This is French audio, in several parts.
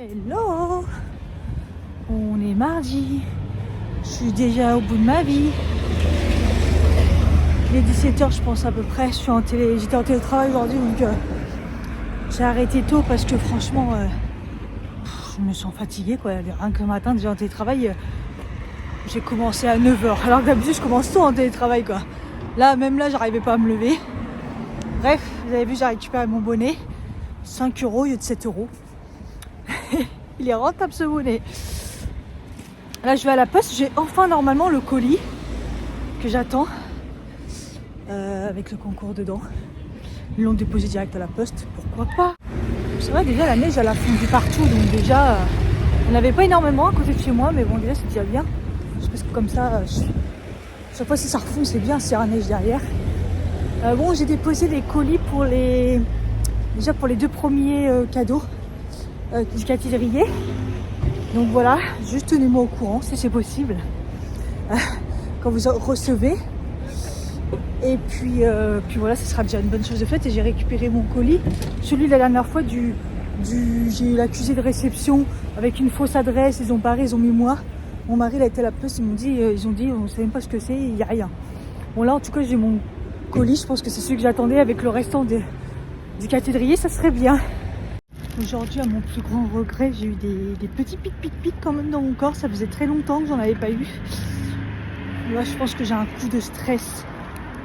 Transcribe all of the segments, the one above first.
Hello, on est mardi, je suis déjà au bout de ma vie. Il est 17h je pense à peu près, j'étais en télétravail aujourd'hui donc j'ai arrêté tôt parce que franchement je me sens fatiguée quoi. Rien que le matin déjà en télétravail, j'ai commencé à 9h alors que d'habitude je commence tôt en télétravail quoi. Là même là j'arrivais pas à me lever. Bref, vous avez vu j'ai récupéré mon bonnet, 5 € au lieu de 7 €. Il est rentable ce bonnet. Là je vais à la poste, j'ai enfin normalement le colis que j'attends avec le concours dedans. Ils l'ont déposé direct à la poste, pourquoi pas. C'est vrai déjà la neige elle a fondu partout donc déjà il n'y en avait pas énormément à côté de chez moi mais bon déjà c'est déjà bien. Je pense que comme ça, chaque fois si ça refond c'est bien s'il y a la neige derrière. Bon j'ai déposé les colis pour les 2 premiers cadeaux du cathédrier. Donc voilà, juste tenez-moi au courant si c'est possible quand vous recevez. Et puis voilà, ce sera déjà une bonne chose de faite. Et j'ai récupéré mon colis. Celui de la dernière fois, j'ai eu l'accusé de réception avec une fausse adresse. Ils ont barré, ils ont mis moi. Mon mari il a été à la poste, ils ont dit on ne sait même pas ce que c'est, il n'y a rien. Bon là en tout cas j'ai mon colis, je pense que c'est celui que j'attendais avec le restant du cathédrier, ça serait bien. Aujourd'hui, à mon plus grand regret, j'ai eu des petits pics quand même dans mon corps. Ça faisait très longtemps que j'en avais pas eu. Là, je pense que j'ai un coup de stress.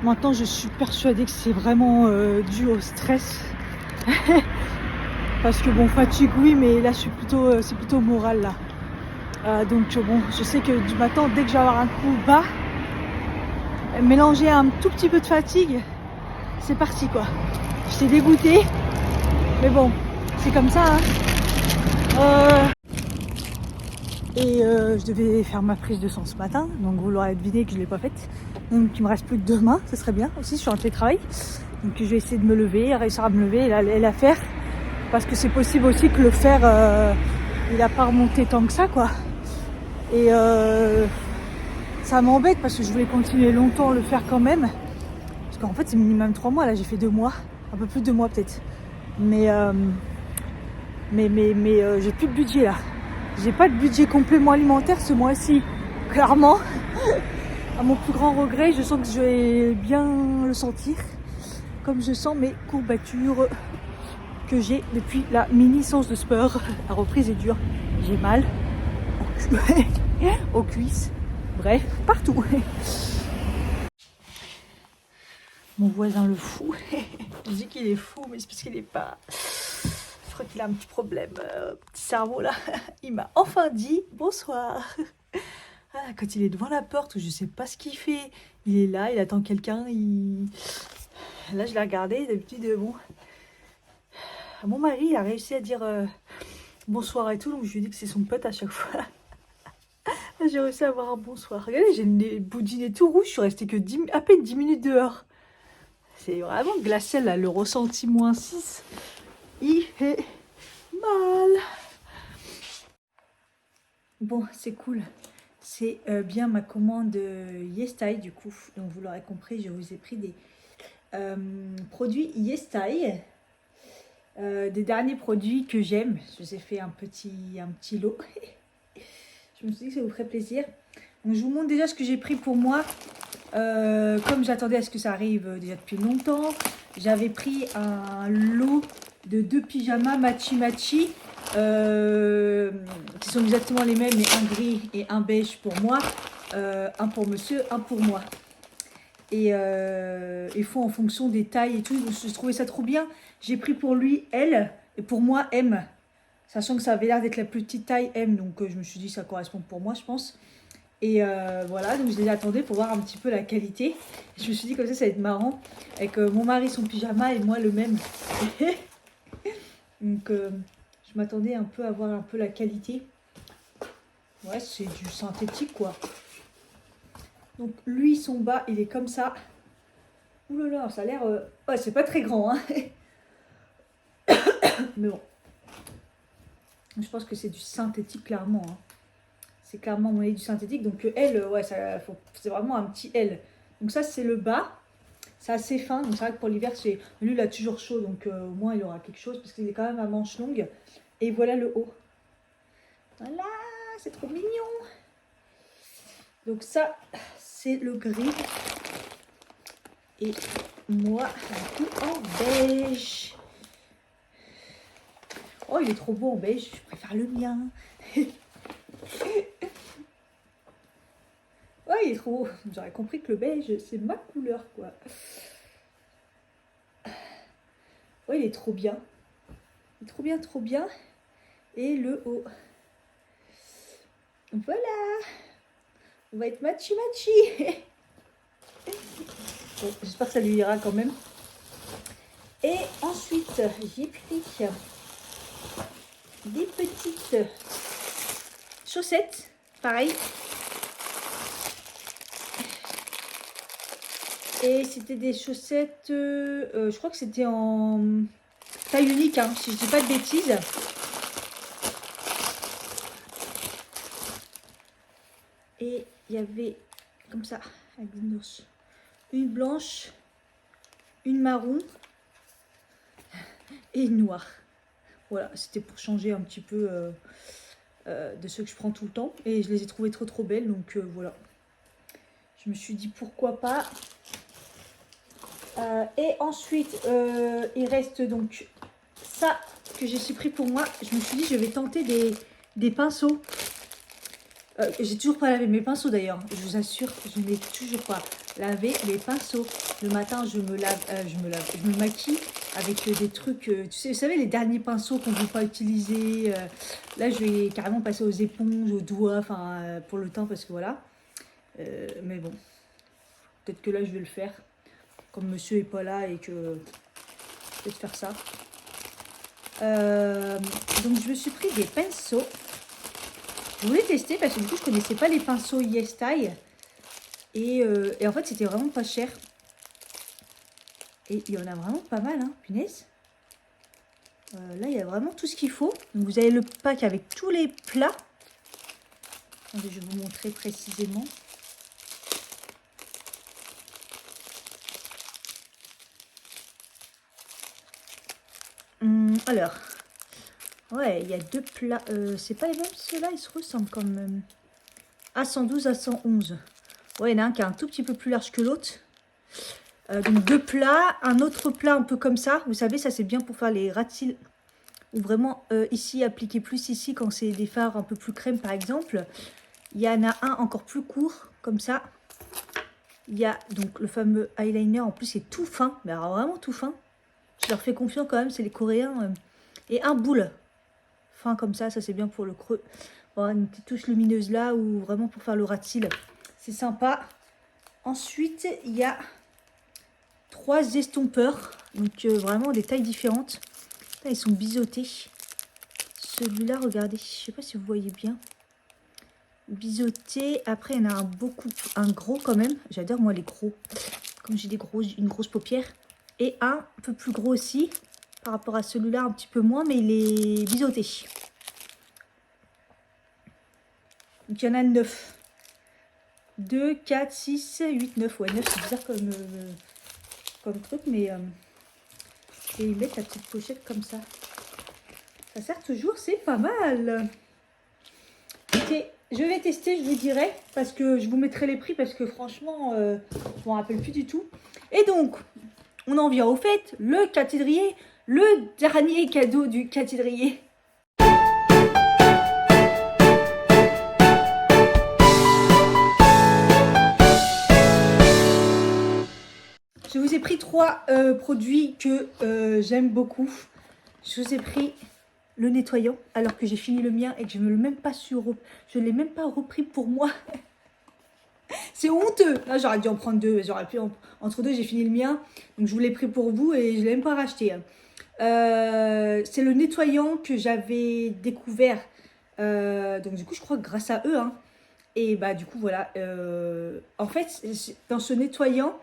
Maintenant, je suis persuadée que c'est vraiment dû au stress. Parce que bon, fatigue, oui, mais là, c'est plutôt moral là. Donc bon, je sais que du matin, dès que je vais avoir un coup bas, mélanger un tout petit peu de fatigue, c'est parti quoi. J'étais dégoûtée, mais bon. C'est comme ça, hein. Je devais faire ma prise de sang ce matin, donc vous l'aurez deviné que je ne l'ai pas faite. Donc il me reste plus que demain, ce serait bien aussi, je suis en télétravail. Donc je vais essayer de me lever, réussir à me lever et la faire. Parce que c'est possible aussi que le fer, il n'a pas remonté tant que ça, quoi. Et ça m'embête parce que je voulais continuer longtemps le faire quand même. Parce qu'en fait c'est minimum 3 mois, là j'ai fait 2 mois, un peu plus de 2 mois peut-être. Mais j'ai plus de budget là. J'ai pas de budget complément alimentaire ce mois-ci, clairement. À mon plus grand regret, je sens que je vais bien le sentir. Comme je sens mes courbatures que j'ai depuis la mini séance de sport. La reprise est dure. J'ai mal aux cuisses. Bref, partout. Mon voisin le fou. Je dis qu'il est fou, mais c'est parce qu'il est pas... Je crois qu'il a un petit problème, petit cerveau là. Il m'a enfin dit bonsoir. Ah, quand il est devant la porte, je sais pas ce qu'il fait. Il est là, il attend quelqu'un. Là, je l'ai regardé. D'habitude, bon. Mon mari, il a réussi à dire bonsoir et tout. Donc, je lui ai dit que c'est son pote à chaque fois. Là, j'ai réussi à avoir un bonsoir. Regardez, j'ai le boudiné tout rouge. Je suis restée que à peine 10 minutes dehors. C'est vraiment glacial là. Le ressenti -6. Il fait mal. Bon, c'est cool. C'est bien ma commande YesStyle du coup. Donc vous l'aurez compris, je vous ai pris des produits YesStyle. Des derniers produits que j'aime. Je vous ai fait un petit lot. Je me suis dit que ça vous ferait plaisir. Donc je vous montre déjà ce que j'ai pris pour moi. Comme j'attendais à ce que ça arrive déjà depuis longtemps. J'avais pris un lot de 2 pyjamas matchy qui sont exactement les mêmes, mais un gris et un beige pour moi, un pour monsieur, un pour moi. Et il faut en fonction des tailles et tout. Je trouvais ça trop bien. J'ai pris pour lui L et pour moi M, sachant que ça avait l'air d'être la plus petite taille M, donc je me suis dit ça correspond pour moi, je pense. Et voilà, donc je les attendais pour voir un petit peu la qualité. Je me suis dit comme ça va être marrant avec mon mari son pyjama et moi le même. Donc je m'attendais un peu à voir un peu la qualité. Ouais, c'est du synthétique quoi. Donc lui, son bas, il est comme ça. Ouh là là, ça a l'air... Ouais, c'est pas très grand, hein. Mais bon. Je pense que c'est du synthétique, clairement. Hein. C'est clairement mon du synthétique. Donc L, ouais, c'est vraiment un petit L. Donc ça, c'est le bas. C'est assez fin. Donc c'est vrai que pour l'hiver, lui, il a toujours chaud. Donc au moins, il aura quelque chose. Parce qu'il est quand même à manches longues. Et voilà le haut. Voilà, c'est trop mignon. Donc ça, c'est le gris. Et moi, un coup en beige. Oh, il est trop beau en beige. Je préfère le mien. Ouais, il est trop beau. J'aurais compris que le beige, c'est ma couleur, quoi. Ouais, il est trop bien. Il est trop bien, trop bien. Et le haut. Voilà. On va être matchy-matchy. Bon, j'espère que ça lui ira quand même. Et ensuite, j'ai pris des petites chaussettes. Pareil. Et c'était des chaussettes, je crois que c'était en taille unique, hein, si je dis pas de bêtises. Et il y avait comme ça, avec des noces, une blanche, une marron et une noire. Voilà, c'était pour changer un petit peu de ceux que je prends tout le temps. Et je les ai trouvées trop belles, donc voilà. Je me suis dit pourquoi pas. Et ensuite, il reste donc ça que j'ai pris pour moi. Je me suis dit, je vais tenter des pinceaux. J'ai toujours pas lavé mes pinceaux d'ailleurs. Je vous assure, je n'ai toujours pas lavé les pinceaux. Le matin, je me maquille avec des trucs. Tu sais, vous savez, les derniers pinceaux qu'on ne veut pas utiliser. Là, je vais carrément passer aux éponges, aux doigts, enfin, pour le temps, parce que voilà. Mais bon, peut-être que là, je vais le faire. Comme monsieur est pas là et que peut-être faire ça. Donc je me suis pris des pinceaux. Je voulais tester parce que du coup je connaissais pas les pinceaux YesStyle. Et en fait c'était vraiment pas cher. Et il y en a vraiment pas mal, hein, punaise. Là il y a vraiment tout ce qu'il faut. Donc vous avez le pack avec tous les plats. Attendez, je vais vous montrer précisément. Alors, ouais, il y a deux plats. C'est pas les mêmes, ceux-là, ils se ressemblent quand même. A112, A111. Ouais, il y en a un qui est un tout petit peu plus large que l'autre. Donc deux plats, un autre plat un peu comme ça. Vous savez, ça c'est bien pour faire les ras de cils. Ou vraiment ici, appliquer plus ici quand c'est des fards un peu plus crème par exemple. Il y en a un encore plus court, comme ça. Il y a donc le fameux eyeliner, en plus c'est tout fin, mais alors vraiment tout fin. Je leur fais confiance quand même, c'est les Coréens. Et un boule, fin comme ça c'est bien pour le creux. Bon, une petite touche lumineuse là, ou vraiment pour faire le ras de cils. C'est sympa. Ensuite, il y a 3 estompeurs, donc vraiment des tailles différentes. Là, ils sont biseautés. Celui-là, regardez, je sais pas si vous voyez bien. Biseauté. Après, il y en a un gros quand même. J'adore moi les gros. Comme j'ai une grosse paupière. Et un peu plus gros aussi. Par rapport à celui-là, un petit peu moins, mais il est biseauté. Donc il y en a 9. 2, 4, 6, 8, 9. Ouais, 9, c'est bizarre comme truc, mais... et ils mettent la petite pochette comme ça. Ça sert toujours, c'est pas mal. Ok, je vais tester, je vous dirai, parce que je vous mettrai les prix, parce que franchement, je ne m'en rappelle plus du tout. Et donc, on en vient au fait, le cathédrier, le dernier cadeau du cathédrier. Je vous ai pris 3 produits que j'aime beaucoup. Je vous ai pris le nettoyant, alors que j'ai fini le mien et que je ne l'ai même pas repris pour moi. C'est honteux. Là, j'aurais dû en prendre 2. J'aurais pu entre deux, j'ai fini le mien. Donc, je vous l'ai pris pour vous et je ne l'ai même pas racheté. C'est le nettoyant que j'avais découvert. Donc, du coup, je crois que grâce à eux. Hein. Et bah, du coup, voilà. En fait, dans ce nettoyant,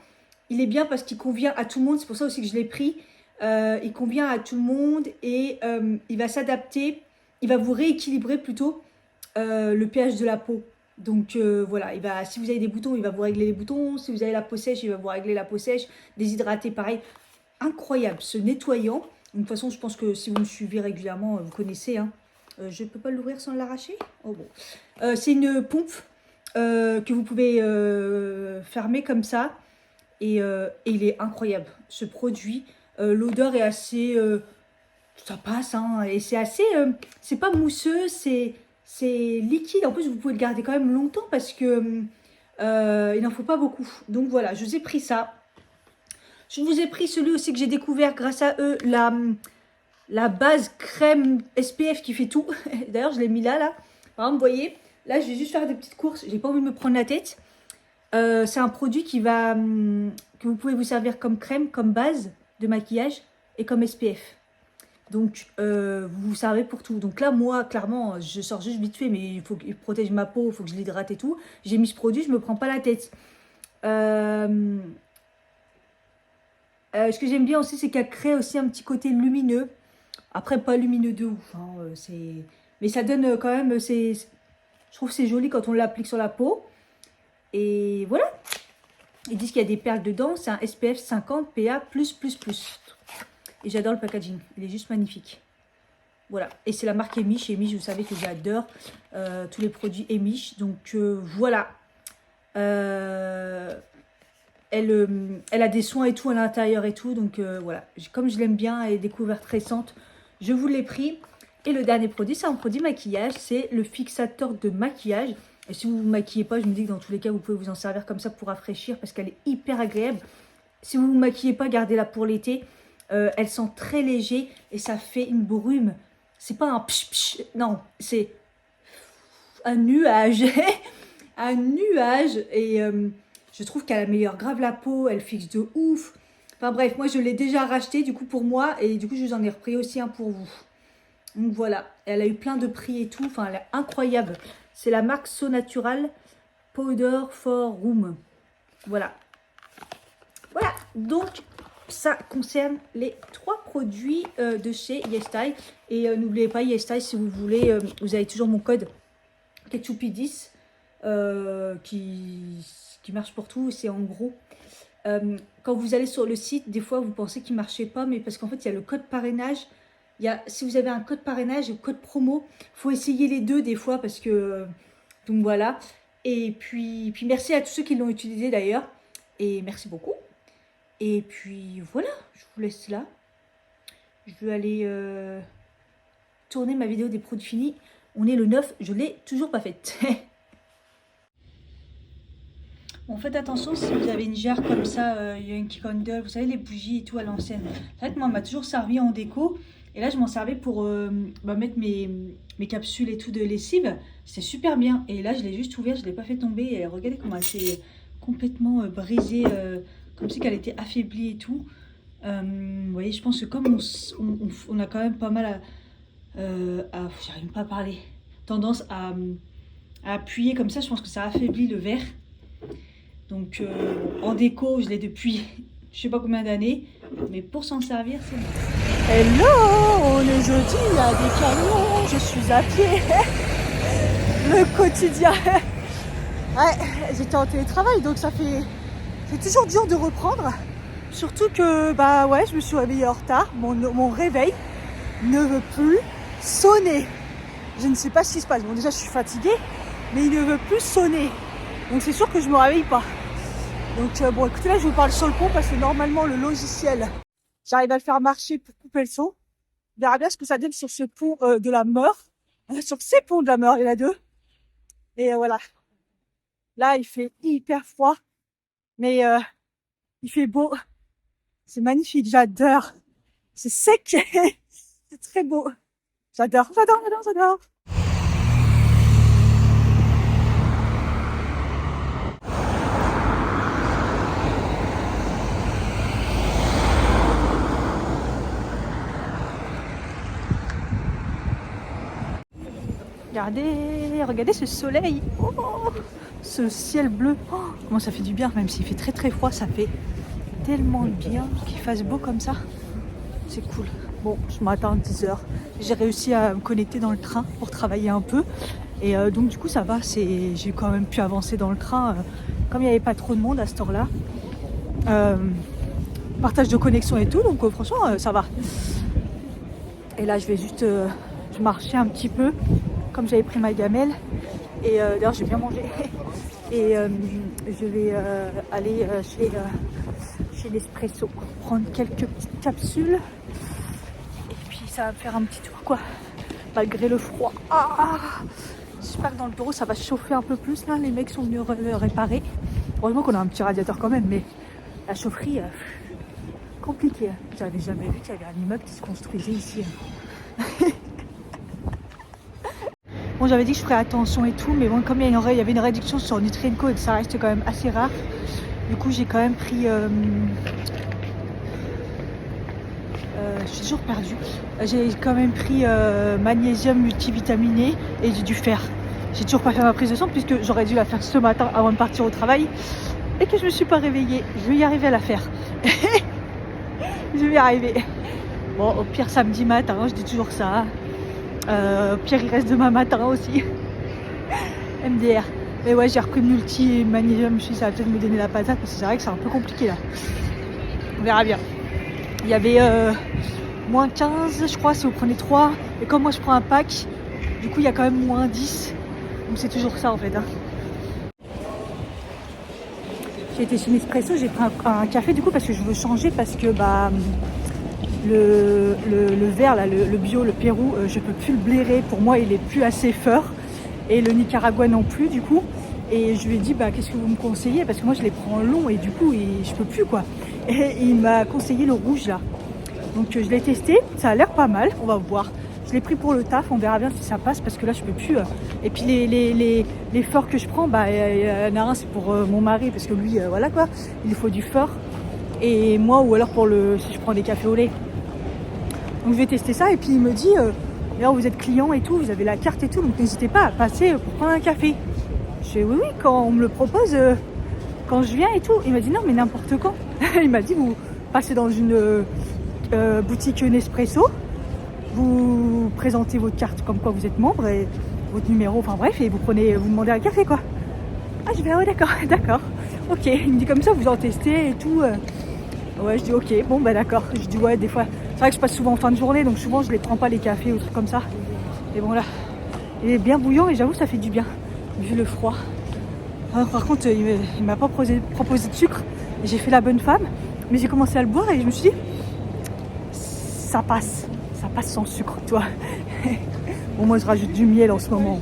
il est bien parce qu'il convient à tout le monde. C'est pour ça aussi que je l'ai pris. Il convient à tout le monde et il va s'adapter. Il va vous rééquilibrer plutôt le pH de la peau. Donc voilà, si vous avez des boutons, il va vous régler les boutons. Si vous avez la peau sèche, il va vous régler la peau sèche. Déshydraté, pareil. Incroyable, ce nettoyant. De toute façon, je pense que si vous me suivez régulièrement, vous connaissez. Hein. Je ne peux pas l'ouvrir sans l'arracher. Oh bon. C'est une pompe que vous pouvez fermer comme ça. Et il est incroyable. Ce produit, l'odeur est assez... ça passe, hein. Et c'est assez... c'est pas mousseux, c'est liquide. En plus, vous pouvez le garder quand même longtemps parce que il n'en faut pas beaucoup. Donc voilà, je vous ai pris ça. Je vous ai pris celui aussi que j'ai découvert grâce à eux, la base crème SPF qui fait tout. D'ailleurs, je l'ai mis là. Par exemple, vous voyez, là, je vais juste faire des petites courses. J'ai pas envie de me prendre la tête. C'est un produit qui va que vous pouvez vous servir comme crème, comme base de maquillage et comme SPF. Donc, vous vous servez pour tout. Donc là, moi, clairement, je sors juste vite fait, mais il faut qu'il protège ma peau, il faut que je l'hydrate et tout. J'ai mis ce produit, je me prends pas la tête. Ce que j'aime bien aussi, c'est qu'elle crée aussi un petit côté lumineux. Après, pas lumineux de ouf, hein, mais ça donne quand même... Je trouve que c'est joli quand on l'applique sur la peau. Et voilà. Ils disent qu'il y a des perles dedans. C'est un SPF 50 PA+++. Et j'adore le packaging. Il est juste magnifique. Voilà. Et c'est la marque Emish. Emish, vous savez que j'adore tous les produits Emish. Donc voilà. Elle a des soins et tout à l'intérieur et tout. Donc voilà. Comme je l'aime bien et découverte récente, je vous l'ai pris. Et le dernier produit, c'est un produit maquillage. C'est le fixateur de maquillage. Et si vous ne vous maquillez pas, je me dis que dans tous les cas, vous pouvez vous en servir comme ça pour rafraîchir parce qu'elle est hyper agréable. Si vous ne vous maquillez pas, gardez-la pour l'été. Elle sent très léger et ça fait une brume. C'est pas un psh psh, non, c'est un nuage. Un nuage. Et je trouve qu'elle améliore grave la peau, elle fixe de ouf. Enfin bref, moi je l'ai déjà racheté du coup pour moi et du coup je vous en ai repris aussi un pour vous. Donc voilà, elle a eu plein de prix et tout, enfin elle est incroyable. C'est la marque So Natural Powder for Room. Voilà. Voilà, donc ça concerne les 3 produits de chez YesStyle. Et n'oubliez pas, YesStyle, si vous voulez, vous avez toujours mon code Ketchupi10 qui marche pour tout. C'est en gros, quand vous allez sur le site, des fois vous pensez qu'il ne marchait pas, mais parce qu'en fait il y a le code parrainage. Si vous avez un code parrainage et code promo, il faut essayer les deux des fois parce que... donc voilà. Et puis merci à tous ceux qui l'ont utilisé d'ailleurs. Et merci beaucoup. Et puis voilà, je vous laisse là. Je vais aller tourner ma vidéo des produits finis. On est le 9, je ne l'ai toujours pas faite. Bon, faites attention si vous avez une jarre comme ça, Yankee Candle, vous savez les bougies et tout à l'ancienne. C'est vrai que moi, elle m'a toujours servi en déco. Et là, je m'en servais pour mettre mes capsules et tout de lessive. C'est super bien. Et là, je l'ai juste ouvert, je ne l'ai pas fait tomber. Et regardez comment elle s'est complètement brisée, comme si qu'elle était affaiblie et tout. Vous voyez, je pense que comme on a quand même pas mal j'arrive pas à parler, tendance à appuyer comme ça, je pense que ça affaiblit le verre. Donc en déco, je l'ai depuis je sais pas combien d'années, mais pour s'en servir, c'est bon. Hello, on est jeudi, il y a des camions, je suis à pied. Le quotidien. Ouais, j'étais en télétravail, donc c'est toujours dur de reprendre. Surtout que, bah ouais, je me suis réveillée en retard. Mon réveil ne veut plus sonner. Je ne sais pas ce qui se passe. Bon, déjà, je suis fatiguée, mais il ne veut plus sonner. Donc c'est sûr que je ne me réveille pas. Donc bon, écoutez, là, je vous parle sur le pont parce que normalement, le logiciel, j'arrive à le faire marcher pour couper le son. On verra bien ce que ça donne sur ce pont de la Meure. Sur ces ponts de la Meure, il y en a 2. Et voilà. Là, il fait hyper froid, mais il fait beau. C'est magnifique, j'adore. C'est sec, c'est très beau. J'adore. Regardez ce soleil, oh, ce ciel bleu, oh, comment ça fait du bien, même s'il fait très très froid, ça fait tellement bien qu'il fasse beau comme ça, c'est cool. Bon, je m'attends à 10h, j'ai réussi à me connecter dans le train pour travailler un peu, et donc du coup ça va, j'ai quand même pu avancer dans le train, comme il n'y avait pas trop de monde à cette heure-là, partage de connexion et tout, donc franchement ça va. Et là je vais marcher un petit peu, comme j'avais pris ma gamelle. Et d'ailleurs j'ai bien mangé. Et je vais aller chez Nespresso, prendre quelques petites capsules. Et puis ça va me faire un petit tour quoi, malgré le froid. J'espère que dans le bureau ça va chauffer un peu plus là, les mecs sont venus réparer. Heureusement qu'on a un petit radiateur quand même, mais la chaufferie, compliqué. J'avais jamais vu qu'il y avait un immeuble qui se construisait ici. Bon, j'avais dit que je ferais attention et tout, mais bon, comme il y avait une réduction sur Nutri&Co et que ça reste quand même assez rare, du coup j'ai quand même pris... je suis toujours perdue. J'ai quand même pris magnésium multivitaminé et du fer. J'ai toujours pas fait ma prise de sang puisque j'aurais dû la faire ce matin avant de partir au travail et que je me suis pas réveillée. Je vais y arriver à la faire. Je vais y arriver. Bon, au pire samedi matin, je dis toujours ça. Au pire il reste demain matin aussi. MDR. Mais ouais, j'ai repris multi et magnésium. Je me suis dit ça va peut-être me donner la patate parce que c'est vrai que c'est un peu compliqué là. On verra bien. Il y avait moins 15 je crois si vous prenez 3. Et comme moi je prends un pack, du coup il y a quand même moins 10. Donc c'est toujours ça en fait. J'ai été chez Nespresso, j'ai pris un café du coup parce que je veux changer parce que bah le vert là, le bio, le Pérou, je peux plus le blairer. Pour moi il est plus assez fort. Et le Nicaragua non plus du coup. Et je lui ai dit bah qu'est-ce que vous me conseillez parce que moi je les prends long et du coup je peux plus quoi. Et il m'a conseillé le rouge là. Donc je l'ai testé, ça a l'air pas mal, on va voir. Je l'ai pris pour le taf, on verra bien si ça passe parce que là je peux plus. Et puis les forts que je prends, bah il y en a un c'est pour mon mari parce que lui voilà quoi, il faut du fort. Et moi ou alors pour si je prends des cafés au lait. Donc je vais tester ça et puis il me dit d'ailleurs vous êtes client et tout, vous avez la carte et tout, donc n'hésitez pas à passer pour prendre un café. Je fais oui quand on me le propose, quand je viens et tout. Il m'a dit non mais n'importe quand. Il m'a dit vous passez dans une boutique Nespresso, vous présentez votre carte comme quoi vous êtes membre et votre numéro, enfin bref, et vous demandez un café quoi. Ah je vais ouais d'accord, d'accord, ok. Il me dit comme ça vous en testez et tout. Ouais je dis ok, bon bah d'accord. Je dis ouais des fois, c'est vrai que je passe souvent en fin de journée donc souvent je les prends pas les cafés ou trucs comme ça. Et bon là, il est bien bouillant et j'avoue ça fait du bien vu le froid. Alors, par contre il m'a pas proposé de sucre, j'ai fait la bonne femme, mais j'ai commencé à le boire et je me suis dit ça passe sans sucre, toi. Bon, moi je rajoute du miel en ce moment.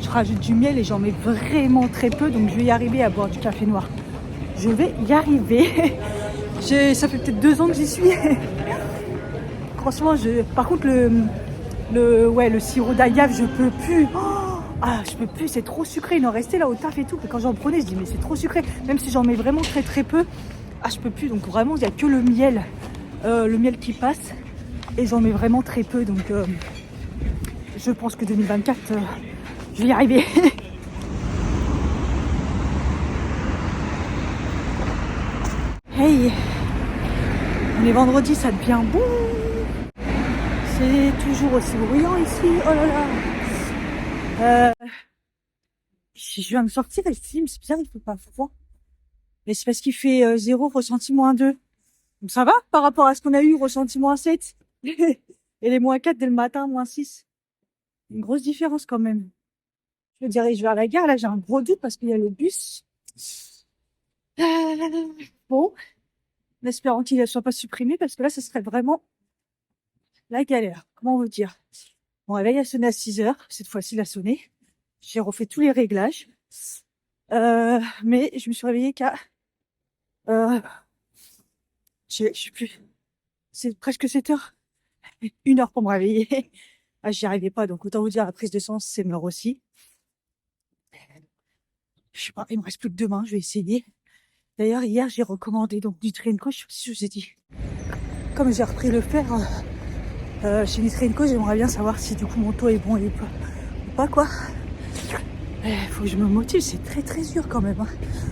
Je rajoute du miel et j'en mets vraiment très peu, donc je vais y arriver à boire du café noir. Je vais y arriver. Ça fait peut-être 2 ans que j'y suis. Franchement, par contre le sirop d'agave, je peux plus. Je peux plus, c'est trop sucré. Il en restait là au taf et tout. Quand j'en prenais, je dis mais c'est trop sucré. Même si j'en mets vraiment très très peu, je peux plus. Donc vraiment, il n'y a que le miel qui passe. Et j'en mets vraiment très peu. Donc je pense que 2024, je vais y arriver. Hey, on est vendredi, ça devient bon. C'est toujours aussi bruyant ici. Oh là là. Je viens de sortir et c'est bizarre, il fait pas froid. Mais c'est parce qu'il fait 0, ressenti -2. Donc ça va par rapport à ce qu'on a eu, ressenti -7. Et les -4 dès le matin, -6. Une grosse différence quand même. Je dirige vers la gare, là j'ai un gros doute parce qu'il y a le bus. Bon, en espérant qu'il ne soit pas supprimé parce que là ce serait vraiment la galère. Comment vous dire? Mon réveil a sonné à 6h, cette fois-ci il a sonné. J'ai refait tous les réglages. Mais je me suis réveillée qu'à... je sais plus. C'est presque 7h. 1 heure pour me réveiller. J'y arrivais pas, donc autant vous dire la prise de sang c'est mort aussi. Je sais pas, il me reste plus que 2 mains, je vais essayer. D'ailleurs hier j'ai recommandé donc du Nutri&Co, je sais pas si je vous ai dit. Comme j'ai repris le fer chez Nutri&Co, j'aimerais bien savoir si du coup mon taux est bon ou pas quoi. Faut que je me motive, c'est très très dur quand même.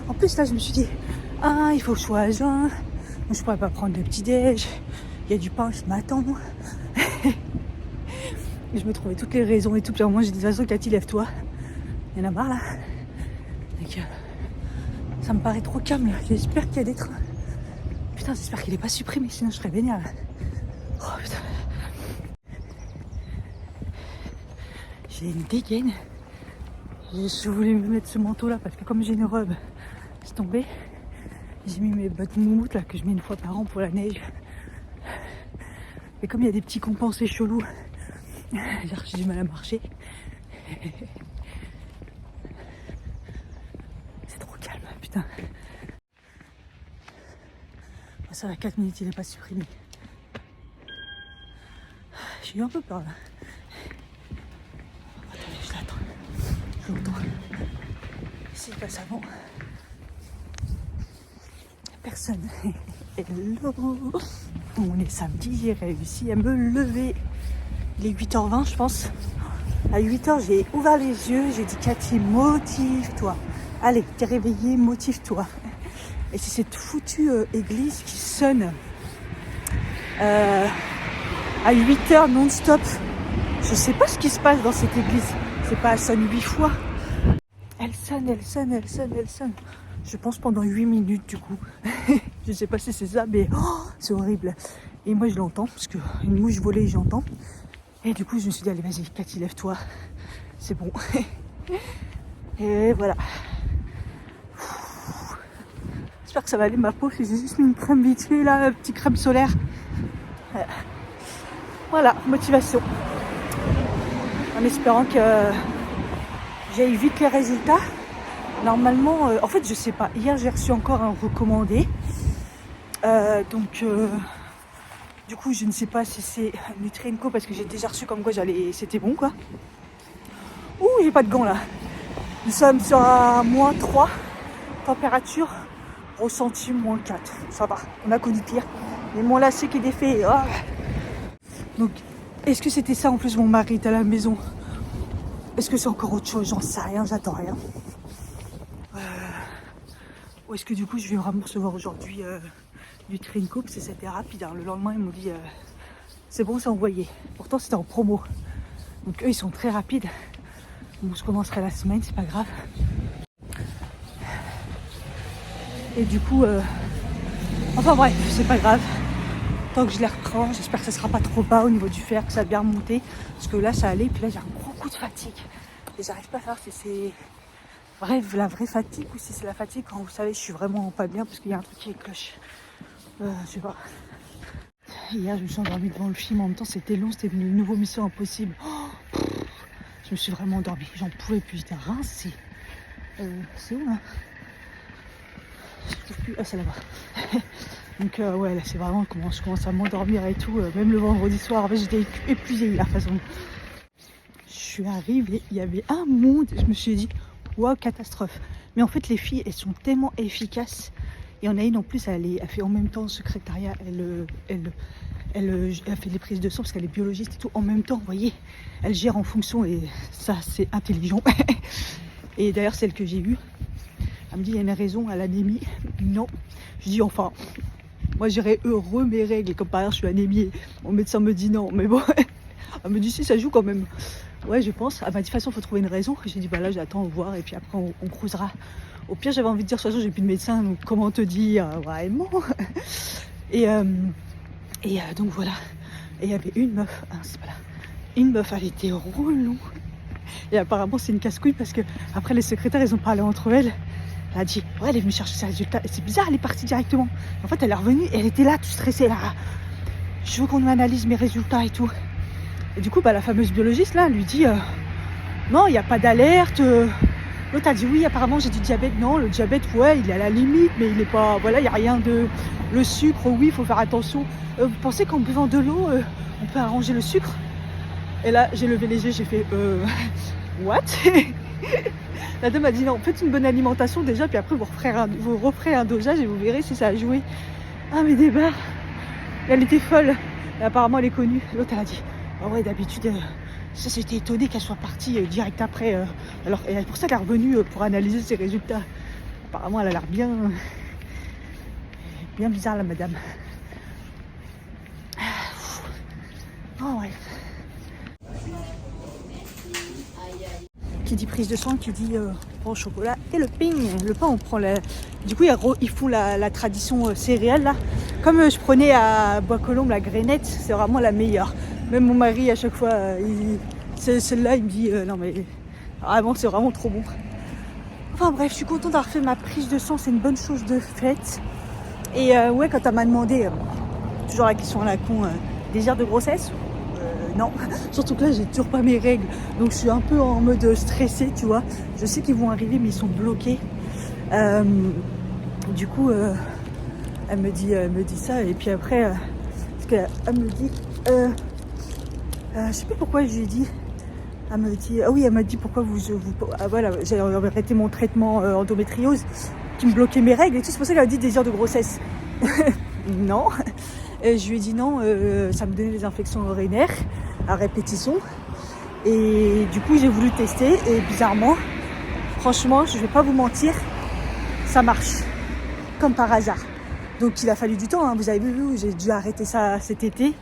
En plus là je me suis dit il faut que je sois à jeun. Je pourrais pas prendre de petit déj. Il y a du pain ce matin. Et je me trouvais toutes les raisons et tout. Puis à un moment j'ai dit de toute façon Cathy lève-toi. Il y en a marre là. Donc, ça me paraît trop calme là. J'espère qu'il y a des trains. Putain j'espère qu'il est pas supprimé sinon je serais vénère là. Oh putain. j'ai une dégaine. Je voulais me mettre ce manteau là parce que comme j'ai une robe, c'est tombé. J'ai mis mes bottes moumoutes là que je mets une fois par an pour la neige. Et comme il y a des petits compensés chelous, j'ai du mal à marcher. C'est trop calme, putain. Ça va 4 minutes, il n'est pas supprimé. J'ai eu un peu peur là. Attendez, je l'attends. Je l'entends. S'il passe avant. Personne. Hello. On est samedi, j'ai réussi à me lever. Il est 8h20 je pense. À 8h j'ai ouvert les yeux, j'ai dit Cathy, motive-toi. Allez, t'es réveillée, motive-toi. Et c'est cette foutue église qui sonne à 8h non-stop. Je sais pas ce qui se passe dans cette église. C'est pas, elle sonne 8 fois. Elle sonne, elle sonne, elle sonne, elle sonne. Je pense pendant 8 minutes du coup. Je sais pas si c'est ça, mais c'est horrible. Et moi je l'entends, parce qu'une mouche volée j'entends. Et du coup je me suis dit, allez vas-y Cathy, lève-toi. C'est bon. Et voilà. J'espère que ça va aller ma peau, j'ai juste mis une crème vite fait là, une petite crème solaire. Voilà, motivation. En espérant que j'aille vite les résultats. Normalement, en fait je sais pas, hier j'ai reçu encore un recommandé. Du coup je ne sais pas si c'est Nutri&Co parce que j'ai déjà reçu comme quoi c'était bon quoi. Ouh, j'ai pas de gants là. Nous sommes sur un -3, température ressenti -4. Ça va, on a connu pire. Mais mon lacet qui est défait. Oh. Donc, est-ce que c'était ça en plus mon mari est à la maison? Est-ce que c'est encore autre chose? J'en sais rien, j'attends rien. Ou est-ce que du coup je vais vraiment recevoir aujourd'hui du Nutri&Co parce que c'était rapide. Hein. Le lendemain ils m'ont dit c'est bon, c'est envoyé. Pourtant c'était en promo. Donc eux ils sont très rapides. Donc je commencerai la semaine, c'est pas grave. Et du coup, enfin bref, c'est pas grave. Tant que je les reprends, j'espère que ça sera pas trop bas au niveau du fer, que ça va bien remonter. Parce que là ça allait, puis là j'ai un gros coup de fatigue. Et j'arrive pas à savoir si c'est la vraie fatigue ou si c'est la fatigue quand vous savez je suis vraiment pas bien parce qu'il y a un truc qui cloche. Je sais pas. Hier je me suis endormie devant le film, en même temps c'était long, c'était une nouvelle Mission Impossible. Je me suis vraiment endormie, j'en pouvais plus, j'étais rincée. C'est où là? Je trouve plus. Ah, c'est là-bas. Donc ouais, là c'est vraiment comment je commence à m'endormir et tout. Même le vendredi soir, en fait j'étais épuisée hier, de toute façon. Je suis arrivée, il y avait un monde, je me suis dit waouh, catastrophe. Mais en fait les filles elles sont tellement efficaces. Et on a une en plus, elle fait en même temps le secrétariat, elle fait les prises de sang parce qu'elle est biologiste et tout. En même temps, vous voyez, elle gère en fonction et ça c'est intelligent. Et d'ailleurs celle que j'ai eue, elle me dit il y a une raison à l'anémie. Non, je dis enfin, moi j'irais heureux mes règles. Comme par exemple je suis anémiée, mon médecin me dit non, mais bon, elle me dit si ça joue quand même. Ouais je pense, elle m'a dit de toute façon il faut trouver une raison. J'ai dit bah là j'attends voir et puis après on creusera. Au pire j'avais envie de dire de toute façon j'ai plus de médecin donc comment te dire vraiment. Et donc voilà. Et il y avait une meuf, c'est pas là. Une meuf elle était relou. Et apparemment c'est une casse-couille parce que après les secrétaires ils ont parlé entre elles. Elle a dit ouais elle est venue chercher ses résultats. Et c'est bizarre, elle est partie directement. En fait elle est revenue et elle était là toute stressée là. Je veux qu'on analyse mes résultats et tout. Et du coup bah, la fameuse biologiste là elle lui dit non il n'y a pas d'alerte. L'autre a dit oui apparemment j'ai du diabète. Non le diabète ouais il est à la limite mais il est pas, voilà il n'y a rien de... Le sucre oui il faut faire attention. Vous pensez qu'en buvant de l'eau on peut arranger le sucre? Et là j'ai levé les yeux, j'ai fait what? La dame a dit non, faites une bonne alimentation déjà puis après vous referez un dosage et vous verrez si ça a joué. Ah mais des barres. Elle était folle. Et apparemment elle est connue. L'autre elle a dit ah ouais d'habitude ça j'étais étonnée qu'elle soit partie direct après. Alors et c'est pour ça qu'elle est revenue pour analyser ses résultats. Apparemment elle a l'air bien bizarre la madame. Oh ouais. Qui dit prise de sang, qui dit pain au chocolat et le pain. Le pain on prend du coup ils font la tradition céréale là. Comme je prenais à Bois-Colombes la grainette, c'est vraiment la meilleure. Même mon mari à chaque fois Celle-là, il me dit non mais vraiment, c'est vraiment trop bon. Enfin bref, je suis contente d'avoir fait ma prise de sang, c'est une bonne chose de faite. Et ouais, quand elle m'a demandé, toujours la question à la con, désir de grossesse, non. Surtout que là, j'ai toujours pas mes règles, donc je suis un peu en mode stressée, tu vois. Je sais qu'ils vont arriver, mais ils sont bloqués. Du coup, elle me dit ça, et puis après, parce qu'elle me dit, je sais plus pourquoi je lui ai dit. Elle me dit, ah oui, elle m'a dit pourquoi voilà, j'ai arrêté mon traitement endométriose qui me bloquait mes règles et tout. C'est pour ça qu'elle a dit désir de grossesse. Non. Et je lui ai dit non, ça me donnait des infections urinaires à répétition. Et du coup, j'ai voulu tester et bizarrement, franchement, je vais pas vous mentir, ça marche. Comme par hasard. Donc il a fallu du temps, hein. Vous avez vu, j'ai dû arrêter ça cet été.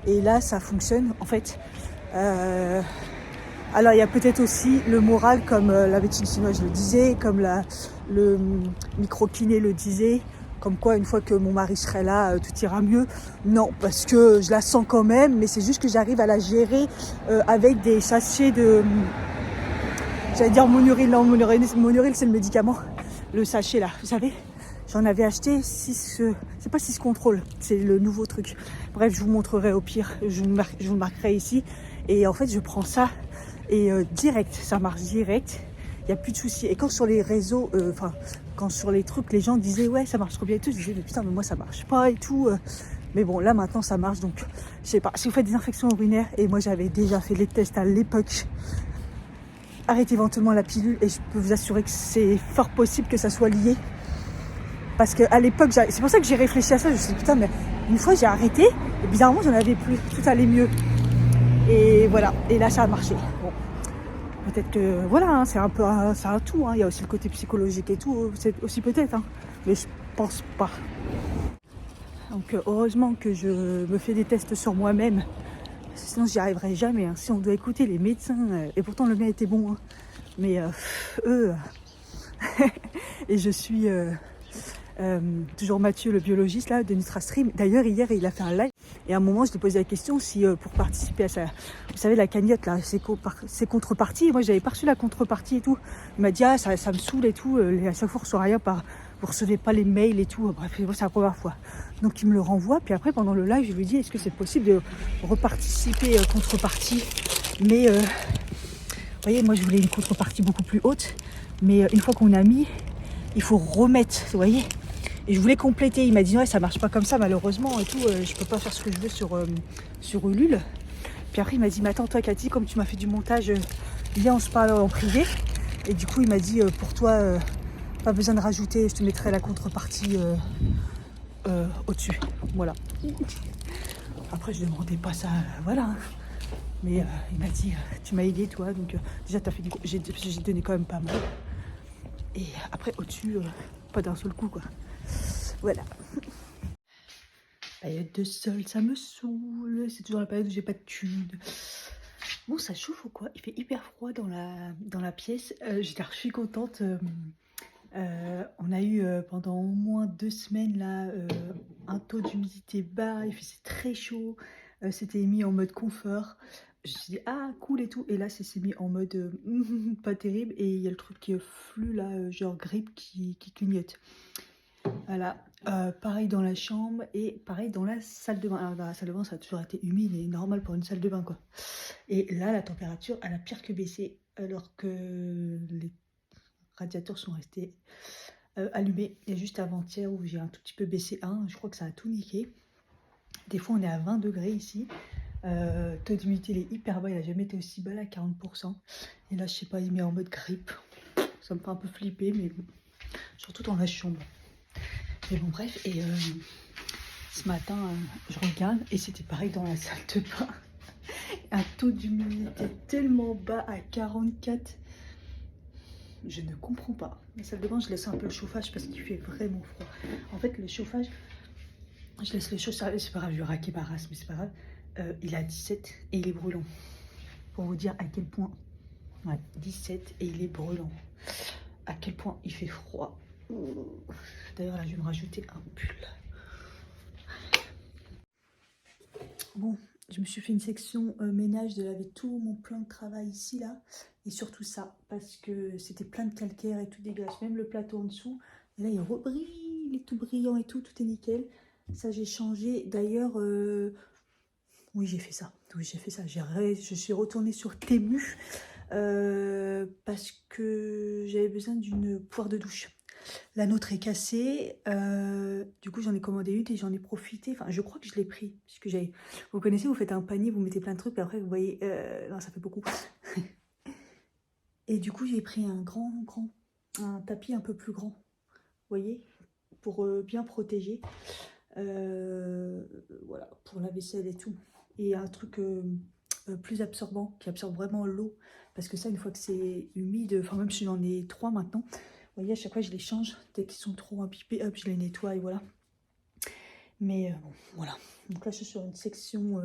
Et là, ça fonctionne. En fait, alors il y a peut-être aussi le moral, comme la médecine chinoise le disait, comme le micro-kiné le disait, comme quoi une fois que mon mari serait là, tout ira mieux. Non, parce que je la sens quand même, mais c'est juste que j'arrive à la gérer avec des sachets de... J'allais dire Monuril, non, Monuril c'est le médicament, le sachet là, vous savez. J'en avais acheté 6, c'est pas 6 contrôles, c'est le nouveau truc. Bref, je vous montrerai au pire, je vous le marquerai ici. Et en fait, je prends ça et direct, ça marche direct. Il n'y a plus de soucis. Et quand sur les réseaux, quand sur les trucs, les gens disaient ouais, ça marche trop bien et tout, je disais mais putain, mais moi ça marche pas et tout. Mais bon, là maintenant ça marche, donc je sais pas. Si vous faites des infections urinaires, et moi j'avais déjà fait les tests à l'époque, arrêtez éventuellement la pilule et je peux vous assurer que c'est fort possible que ça soit lié. Parce qu'à l'époque, c'est pour ça que j'ai réfléchi à ça. Je me suis dit, putain, mais une fois j'ai arrêté, et bizarrement, j'en avais plus. Tout allait mieux. Et voilà. Et là, ça a marché. Bon. Peut-être que, voilà, hein, c'est un peu c'est un tout. Hein. Il y a aussi le côté psychologique et tout. C'est aussi peut-être. Hein. Mais je pense pas. Donc, heureusement que je me fais des tests sur moi-même. Sinon, j'y arriverai jamais. Hein. Si on doit écouter les médecins. Et pourtant, le mien était bon. Hein. Mais eux. Et je suis. Toujours Mathieu, le biologiste là, de NutraStream. D'ailleurs, hier, il a fait un live. Et à un moment, je lui ai posé la question si pour participer à ça, vous savez, la cagnotte, là, c'est contreparties. Moi, j'avais pas reçu la contrepartie et tout. Il m'a dit, ah, ça me saoule et tout. À chaque fois, on reçoit rien, vous recevez pas les mails et tout. Bref, c'est la première fois. Donc, il me le renvoie. Puis après, pendant le live, je lui dis, est-ce que c'est possible de reparticiper contrepartie? Mais, vous voyez, moi, je voulais une contrepartie beaucoup plus haute. Mais une fois qu'on a mis, il faut remettre, vous voyez. Et je voulais compléter. Il m'a dit ouais, ça marche pas comme ça malheureusement et tout. Je peux pas faire ce que je veux sur Ulule. Puis après il m'a dit mais attends toi Cathy, comme tu m'as fait du montage, viens on se parle en privé. Et du coup il m'a dit pour toi pas besoin de rajouter, je te mettrai la contrepartie au-dessus. Voilà. Après je demandais pas ça, voilà. Mais il m'a dit tu m'as aidé toi, donc déjà t'as fait j'ai donné quand même pas mal. Et après au-dessus, pas d'un seul coup quoi. Voilà. Période de solde, ça me saoule. C'est toujours la période où j'ai pas de thunes. Bon, ça chauffe ou quoi? Il fait hyper froid dans la pièce. J'étais archi contente. On a eu pendant au moins 2 semaines là un taux d'humidité bas. Il faisait très chaud. C'était mis en mode confort. Je me suis dit ah cool et tout. Et là, c'est mis en mode pas terrible. Et il y a le truc qui flue là, genre grippe qui clignote. Voilà, pareil dans la chambre et pareil dans la salle de bain. Alors dans la salle de bain, ça a toujours été humide et normal pour une salle de bain quoi. Et là, la température, elle a pire que baissé alors que les radiateurs sont restés allumés. Il y a juste avant-hier où j'ai un tout petit peu baissé je crois que ça a tout niqué. Des fois, on est à 20 degrés ici. Taux d'humidité, il est hyper bas, il n'a jamais été aussi bas là, 40%. Et là, je sais pas, il met en mode grippe. Ça me fait un peu flipper, mais bon, surtout dans la chambre. Mais bon bref, et ce matin je regarde et c'était pareil dans la salle de bain. Un taux d'humidité tellement bas à 44. Je ne comprends pas. La salle de bain, je laisse un peu le chauffage parce qu'il fait vraiment froid. En fait, le chauffage, je laisse le chauffage, c'est pas grave, je vais raquer ma race, mais c'est pas grave. Il est à 17 et il est brûlant. Pour vous dire à quel point. Ouais, 17 et il est brûlant. À quel point il fait froid. D'ailleurs là je vais me rajouter un pull. Bon, je Je me suis fait une section ménage de laver tout mon plan de travail ici, là. Et surtout ça, parce que c'était plein de calcaire et tout dégueulasse. Même le plateau en dessous. Et là, il rebrille, il est tout brillant et tout est nickel. Ça, j'ai changé. D'ailleurs, oui, j'ai fait ça. Oui, j'ai fait ça. Je suis retournée sur Temu parce que j'avais besoin d'une poire de douche. La nôtre est cassée, du coup j'en ai commandé une et j'en ai profité, enfin je crois que je l'ai pris, puisque j'ai, vous connaissez, vous faites un panier, vous mettez plein de trucs, et après vous voyez, non ça fait beaucoup. Et du coup j'ai pris un tapis un peu plus grand, vous voyez, pour bien protéger, voilà, pour la vaisselle et tout. Et un truc plus absorbant, qui absorbe vraiment l'eau, parce que ça une fois que c'est humide, enfin même si j'en ai 3 maintenant, vous voyez, à chaque fois, je les change. Dès qu'ils sont trop imbibés, hop, je les nettoie et voilà. Mais bon, voilà. Donc là, je suis sur une section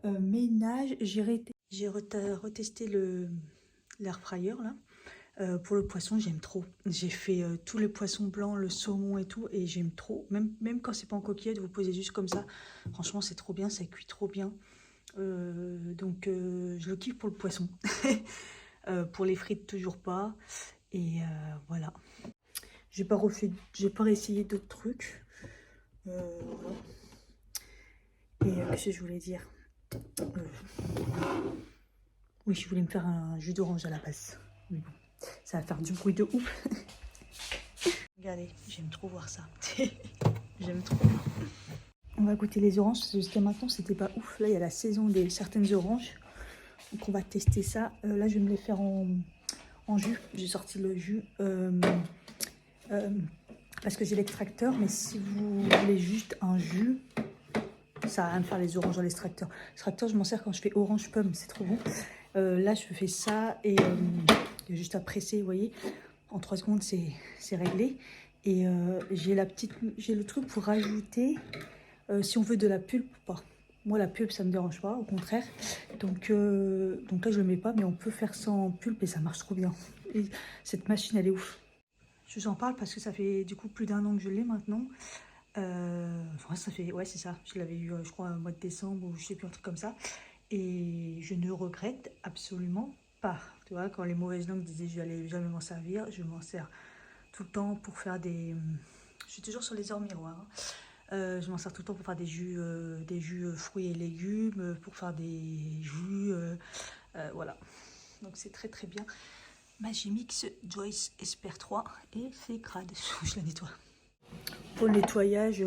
ménage. J'ai retesté l'air fryer, là. Pour le poisson, j'aime trop. J'ai fait tous les poissons blancs, le saumon et tout. Et j'aime trop. Même quand c'est pas en coquillette, vous posez juste comme ça. Franchement, c'est trop bien. Ça cuit trop bien. Donc, je le kiffe pour le poisson. Pour les frites, toujours pas. Et voilà. J'ai pas réessayé d'autres trucs. Voilà. Et qu'est-ce que je voulais dire, oui, je voulais me faire un jus d'orange à la base. Mais bon, ça va faire du bruit de ouf. Regardez, j'aime trop voir ça. J'aime trop. On va goûter les oranges. Jusqu'à maintenant, c'était pas ouf. Là, il y a la saison des certaines oranges. Donc, on va tester ça. Là, je vais me les faire en jus. J'ai sorti le jus. Parce que j'ai l'extracteur, mais si vous voulez juste un jus, ça n'a rien de faire les oranges dans l'extracteur. L'extracteur, je m'en sers quand je fais orange pomme, c'est trop bon. Là, je fais ça et juste à presser, vous voyez. En 3 secondes, c'est réglé. Et j'ai le truc pour rajouter, si on veut de la pulpe ou pas. Moi, la pulpe, ça ne me dérange pas, au contraire. Donc là, je ne le mets pas, mais on peut faire sans pulpe et ça marche trop bien. Et cette machine, elle est ouf. Je vous en parle parce que ça fait du coup plus d'1 an que je l'ai maintenant. Enfin, ça fait, ouais, c'est ça. Je l'avais eu, je crois, au mois de décembre ou je sais plus, un truc comme ça. Et je ne regrette absolument pas. Tu vois, quand les mauvaises langues disaient que je n'allais jamais m'en servir, je m'en sers tout le temps pour faire des. Je suis toujours sur les hors miroirs. Hein. Je m'en sers tout le temps pour faire des jus fruits et légumes, pour faire des jus. Voilà. Donc c'est très très bien. Magimix Joyce Esper 3 et c'est crade, je la nettoie. Pour le nettoyage,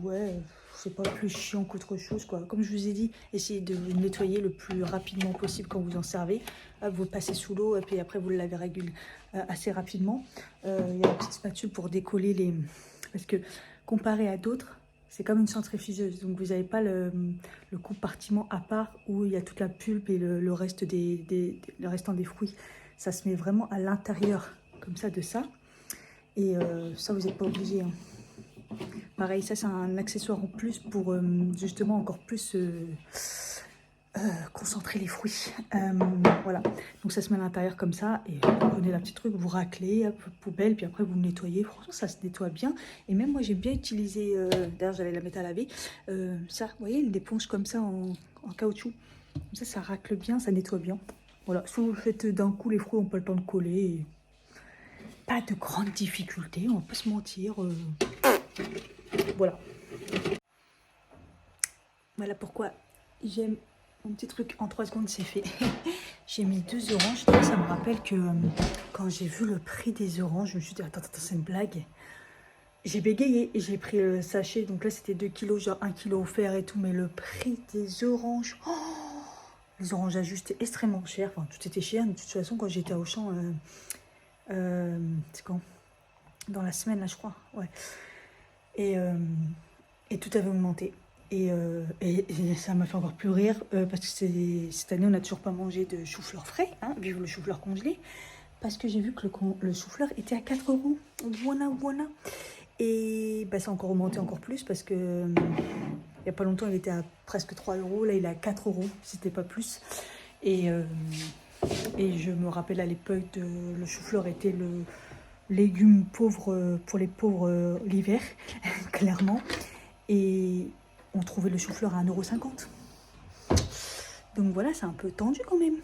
ouais, c'est pas plus chiant qu'autre chose, quoi. Comme je vous ai dit, essayez de vous nettoyer le plus rapidement possible quand vous en servez. Vous le passez sous l'eau et puis après vous le lavez assez rapidement. Il y a la petite spatule pour décoller les... Parce que comparé à d'autres, c'est comme une centrifugeuse. Donc vous n'avez pas le compartiment à part où il y a toute la pulpe et le reste le restant des fruits. Ça se met vraiment à l'intérieur, comme ça, de ça. Et ça, vous n'êtes pas obligé. Hein. Pareil, ça, c'est un accessoire en plus pour justement encore plus concentrer les fruits. Voilà. Donc, ça se met à l'intérieur comme ça. Et vous prenez la petite truc, vous raclez, hop, poubelle, puis après, vous le nettoyez. Franchement, ça se nettoie bien. Et même moi, j'ai bien utilisé, d'ailleurs, j'allais la mettre à laver. Ça, vous voyez, l'éponge comme ça en caoutchouc. Comme ça racle bien, ça nettoie bien. Voilà, si vous le faites d'un coup, les fruits n'ont pas le temps de coller. Pas de grande difficulté, on va pas se mentir. Voilà. Voilà pourquoi j'aime mon petit truc en 3 secondes, c'est fait. J'ai mis 2 oranges. Ça me rappelle que quand j'ai vu le prix des oranges, je me suis dit, attends, c'est une blague. J'ai bégayé et j'ai pris le sachet. Donc là, c'était 2 kilos, genre 1 kilo offert et tout. Mais le prix des oranges... Oh, les oranges à jus, c'était extrêmement cher. Enfin, tout était cher. De toute façon, quand j'étais à Auchan, c'est quand? Dans la semaine, là, je crois. Ouais. Et tout avait augmenté. Et ça m'a fait encore plus rire parce que cette année, on n'a toujours pas mangé de chou-fleur frais. Hein, vive le chou-fleur congelé. Parce que j'ai vu que le chou-fleur était à 4 €. Voilà. Et bah, ça a encore augmenté encore plus parce que... il n'y a pas longtemps, il était à presque 3 €. Là, il est à 4 €, c'était pas plus. Et je me rappelle à l'époque, le chou-fleur était le légume pauvre pour les pauvres l'hiver, clairement. Et on trouvait le chou-fleur à 1,50 €. Donc voilà, c'est un peu tendu quand même.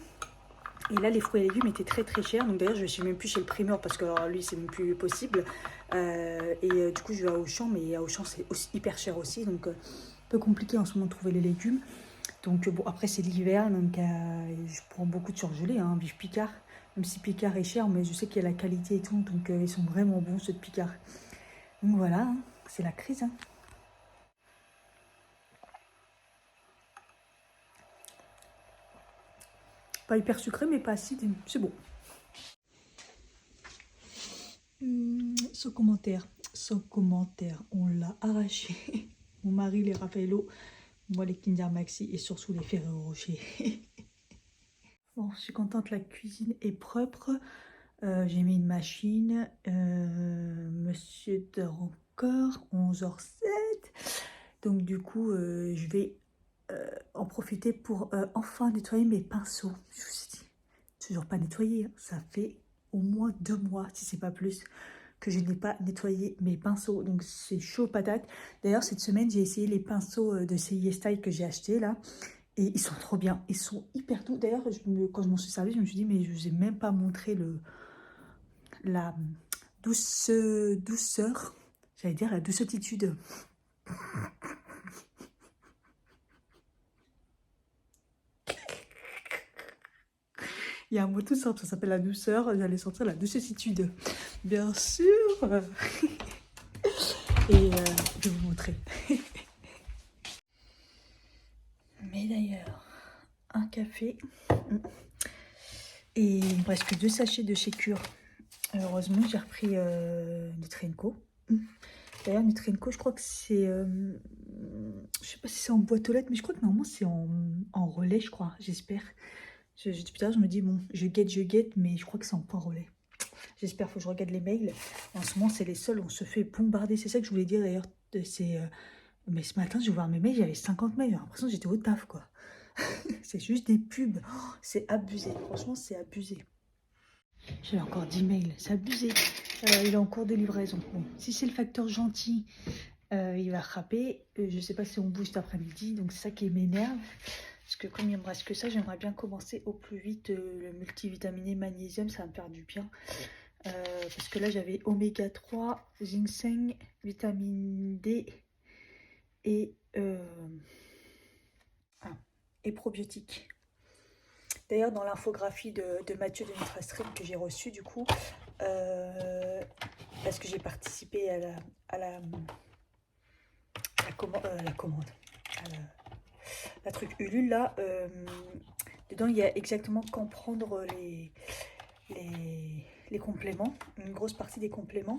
Et là, les fruits et légumes étaient très très chers. Donc d'ailleurs, je suis même plus chez le primeur parce que alors, lui, c'est même plus possible. Du coup, je vais à Auchan, mais à Auchan, c'est aussi hyper cher aussi. Donc, un peu compliqué en ce moment de trouver les légumes. Donc, bon, après, c'est l'hiver. Donc, je prends beaucoup de surgelés, hein, Vif Picard. Même si Picard est cher, mais je sais qu'il y a la qualité et tout. Donc, ils sont vraiment bons, ceux de Picard. Donc, voilà, hein, c'est la crise. Hein. Pas hyper sucré, mais pas acide. C'est bon. Sans commentaire, on l'a arraché. Mon mari, les Raffaello, moi les Kinder Maxi et surtout les Ferrero Rocher. Bon, je suis contente, la cuisine est propre. J'ai mis une machine. Monsieur dort encore, 11h07. Donc du coup, je vais en profiter pour enfin nettoyer mes pinceaux. Je vous ai dit, toujours pas nettoyé. Hein. Ça fait au moins 2 mois, si c'est pas plus, que je n'ai pas nettoyé mes pinceaux. Donc c'est chaud patate. D'ailleurs, cette semaine, j'ai essayé les pinceaux de CIS Style que j'ai acheté là. Et ils sont trop bien. Ils sont hyper doux. D'ailleurs, quand je m'en suis servi, je me suis dit, mais je ne vous ai même pas montré la douceur. J'allais dire la doucetitude. Il y a un mot tout simple, ça s'appelle la douceur. J'allais sortir la doucetitude. Bien sûr. Et je vais vous montrer. Mais d'ailleurs, un café. Et il me reste que 2 sachets de chez Cure. Heureusement, j'ai repris Nutri&Co. D'ailleurs, Nutri&Co, je crois que c'est... je sais pas si c'est en boîte aux lettres, mais je crois que normalement c'est en relais, je crois. J'espère. Depuis tard, je me dis, bon, je guette, mais je crois que c'est en point relais. J'espère, faut que je regarde les mails. En ce moment, c'est les seuls, on se fait bombarder. C'est ça que je voulais dire d'ailleurs. Mais ce matin, je vais voir mes mails, j'avais 50 mails. J'ai l'impression que j'étais au taf, quoi. C'est juste des pubs. Oh, c'est abusé. Franchement, c'est abusé. J'avais encore 10 mails. C'est abusé. Il est en cours de livraison. Bon, si c'est le facteur gentil, il va frapper. Je sais pas si on bouge cet après-midi. Donc, c'est ça qui m'énerve. Parce que comme il me reste que ça, j'aimerais bien commencer au plus vite le multivitaminé magnésium. Ça va me faire du bien. Parce que là, j'avais oméga 3, ginseng, vitamine D et probiotiques. D'ailleurs, dans l'infographie de Mathieu de Nutrastream que j'ai reçu, du coup, parce que j'ai participé à la commande, la truc Ulule, là, dedans, il y a exactement quand prendre les compléments, une grosse partie des compléments.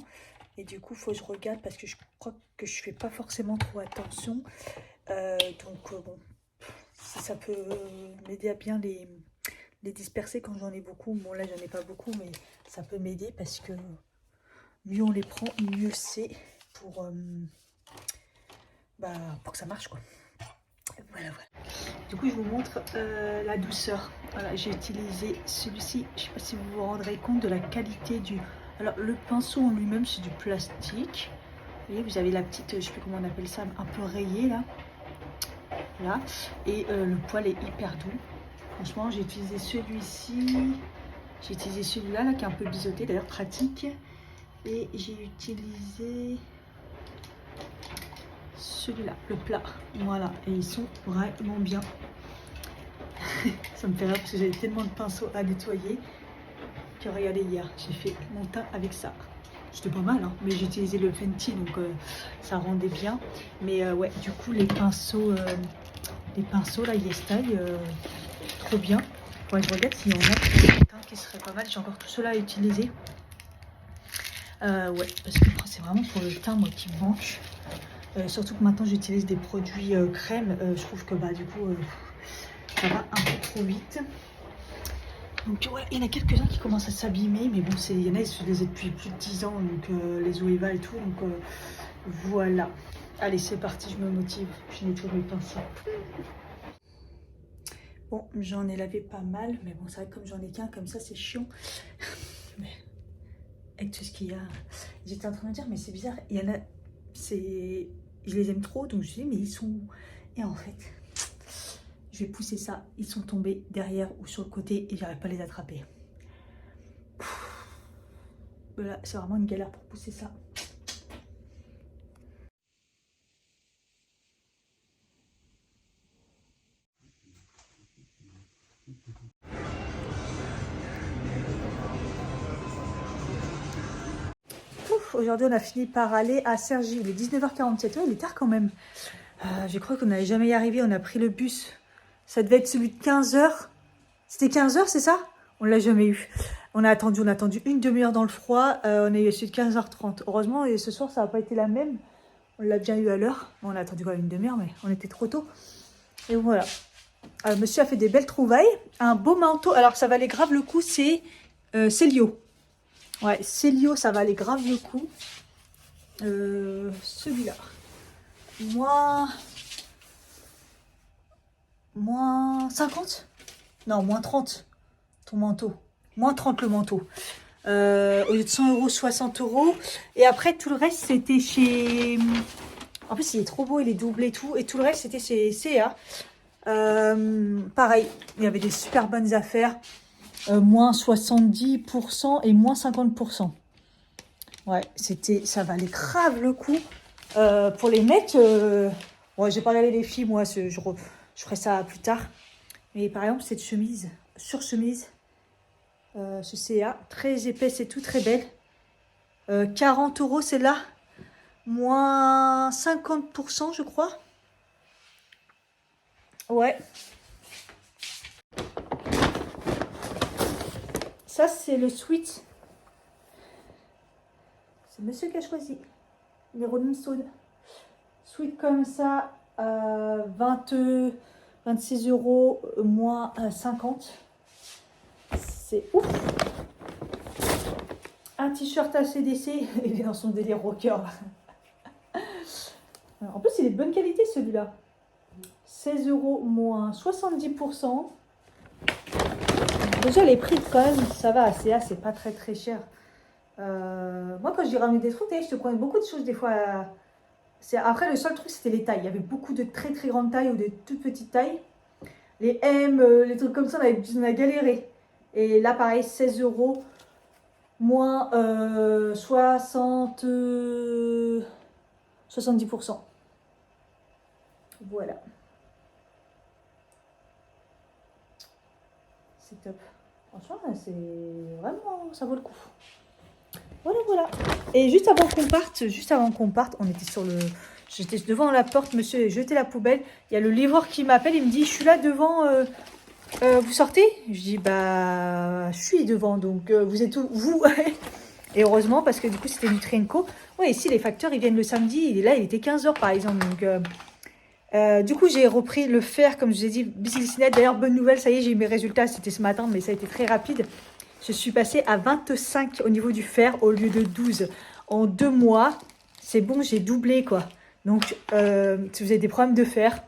Et du coup, il faut que je regarde parce que je crois que je fais pas forcément trop attention. Bon, si ça peut m'aider à bien les disperser quand j'en ai beaucoup. Bon, là, j'en ai pas beaucoup, mais ça peut m'aider parce que mieux on les prend, mieux c'est pour que ça marche, quoi. Voilà. Du coup, je vous montre la douceur. Voilà, j'ai utilisé celui-ci. Je ne sais pas si vous vous rendrez compte de la qualité du... Alors, le pinceau en lui-même, c'est du plastique. Vous voyez, vous avez la petite, je ne sais plus comment on appelle ça, un peu rayée, là. Là. Et le poil est hyper doux. Franchement, j'ai utilisé celui-ci. J'ai utilisé celui-là, là, qui est un peu biseauté, d'ailleurs pratique. Et j'ai utilisé celui-là, le plat. Voilà, et ils sont vraiment bien. Ça me fait rire parce que j'avais tellement de pinceaux à nettoyer que regardez, hier, j'ai fait mon teint avec ça. C'était pas mal, hein, mais j'ai utilisé le Fenty, donc ça rendait bien. Mais ouais, du coup, les pinceaux là, YesStyle, trop bien. Ouais, je regarde s'il y en a un teint qui serait pas mal. J'ai encore tout cela à utiliser. Ouais, parce que c'est vraiment pour le teint, moi, qui me manque. Surtout que maintenant, j'utilise des produits crème. Je trouve que, du coup, ça va un peu trop vite. Donc voilà, il y en a quelques-uns qui commencent à s'abîmer, mais bon, il y en a, je les ai depuis plus de 10 ans, donc les Zoeva et tout, donc voilà. Allez, c'est parti, je me motive, je nettoie mes pinceaux. Bon, j'en ai lavé pas mal, mais bon, c'est vrai que comme j'en ai qu'un, comme ça, c'est chiant. Mais avec tout ce qu'il y a, j'étais en train de me dire, mais c'est bizarre, il y en a, je les aime trop, donc je dis, mais ils sont où? Et en fait... Je vais pousser ça. Ils sont tombés derrière ou sur le côté et j'arrive pas à les attraper. Là, c'est vraiment une galère pour pousser ça. Aujourd'hui, on a fini par aller à Cergy. Il est 19h47. Ouais, il est tard quand même. Je crois qu'on n'allait jamais y arriver. On a pris le bus. Ça devait être celui de 15h. C'était 15h, c'est ça? On ne l'a jamais eu. On a attendu une demi-heure dans le froid. On est eu celui de 15h30. Heureusement, et ce soir, ça n'a pas été la même. On l'a bien eu à l'heure. On a attendu quand même une demi-heure, mais on était trop tôt. Et voilà. Monsieur a fait des belles trouvailles. Un beau manteau. Alors, ça valait grave le coup. C'est Célio. Ouais, Célio, ça valait grave le coup. Celui-là. Moins 50? Non, moins 30. Ton manteau. Moins 30 le manteau. Au lieu de 100 euros, 60 euros. Et après, tout le reste, c'était chez... En plus, il est trop beau, il est doublé et tout. Et tout le reste, c'était chez CA. Pareil, il y avait des super bonnes affaires. Moins 70% et moins 50%. Ouais, ça valait grave le coup. Pour les mecs, bon, j'ai pas regardé les filles, moi, je ferai ça plus tard. Mais par exemple, cette chemise, sur-chemise, ce CA, très épaisse et tout, très belle. 40 euros, celle-là. Moins 50%, je crois. Ouais. Ça, c'est le sweat. C'est monsieur qui a choisi. Les Rolling Stones. Sweat comme ça, 26 euros, moins 50. C'est ouf. Un t-shirt ACDC. Il est dans son délire rocker. En plus, il est de bonne qualité celui-là. 16 euros, moins 70%. Déjà, les prix, quand même, ça va. C'est pas très très cher. Moi, quand j'ai ramené des trucs, je te prenais beaucoup de choses des fois. Après, le seul truc, c'était les tailles. Il y avait beaucoup de très très grandes tailles ou de toutes petites tailles. Les M, les trucs comme ça, on a galéré. Et là, pareil, 16 euros, moins 70%. Voilà. C'est top. Franchement, c'est vraiment, ça vaut le coup. Voilà. Et juste avant qu'on parte, on était j'étais devant la porte, monsieur a jeté la poubelle. Il y a le livreur qui m'appelle, il me dit, je suis là devant, vous sortez? Je dis, bah, je suis devant, donc vous êtes où, vous? Et heureusement, parce que du coup, c'était Nutri&Co. Oui, ici, les facteurs, ils viennent le samedi. Il était 15h, par exemple. Donc, du coup, j'ai repris le fer, comme je vous ai dit, Biciclette. D'ailleurs, bonne nouvelle, ça y est, j'ai eu mes résultats. C'était ce matin, mais ça a été très rapide. Je suis passée à 25 au niveau du fer au lieu de 12. En 2 mois, c'est bon, j'ai doublé, quoi. Donc, si vous avez des problèmes de fer,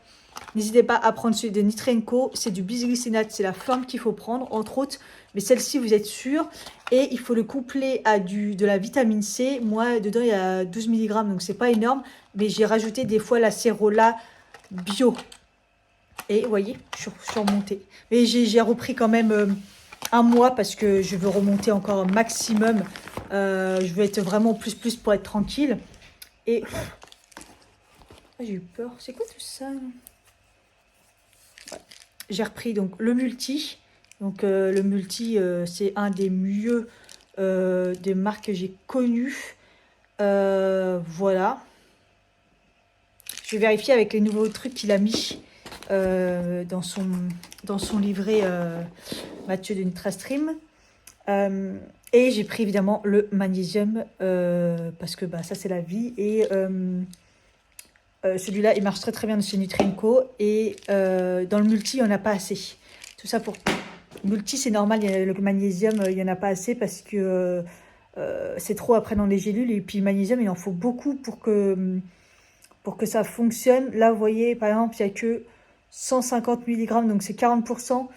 n'hésitez pas à prendre celui de Nutri&Co. C'est du bisglycinate, c'est la forme qu'il faut prendre, entre autres. Mais celle-ci, vous êtes sûr. Et il faut le coupler à de la vitamine C. Moi, dedans, il y a 12 mg, donc c'est pas énorme. Mais j'ai rajouté des fois la Cérola bio. Et vous voyez, je suis remontée. Mais j'ai repris quand même 1 mois parce que je veux remonter encore un maximum. Je veux être vraiment plus pour être tranquille. Et j'ai eu peur. C'est quoi tout ça? Ouais. J'ai repris donc le multi. Donc le multi, c'est un des mieux des marques que j'ai connues. Voilà. Je vais vérifier avec les nouveaux trucs qu'il a mis dans son livret Mathieu de NutraStream. Et j'ai pris évidemment le magnésium parce que ça c'est la vie. Et celui-là, il marche très très bien de chez Nutri&Co. Et dans le multi, il n'y en a pas assez. Tout ça pour... Multi, c'est normal, le magnésium, il n'y en a pas assez parce que c'est trop après dans les gélules. Et puis, le magnésium, il en faut beaucoup pour que ça fonctionne. Là, vous voyez, par exemple, il n'y a que 150 mg, donc c'est 40%.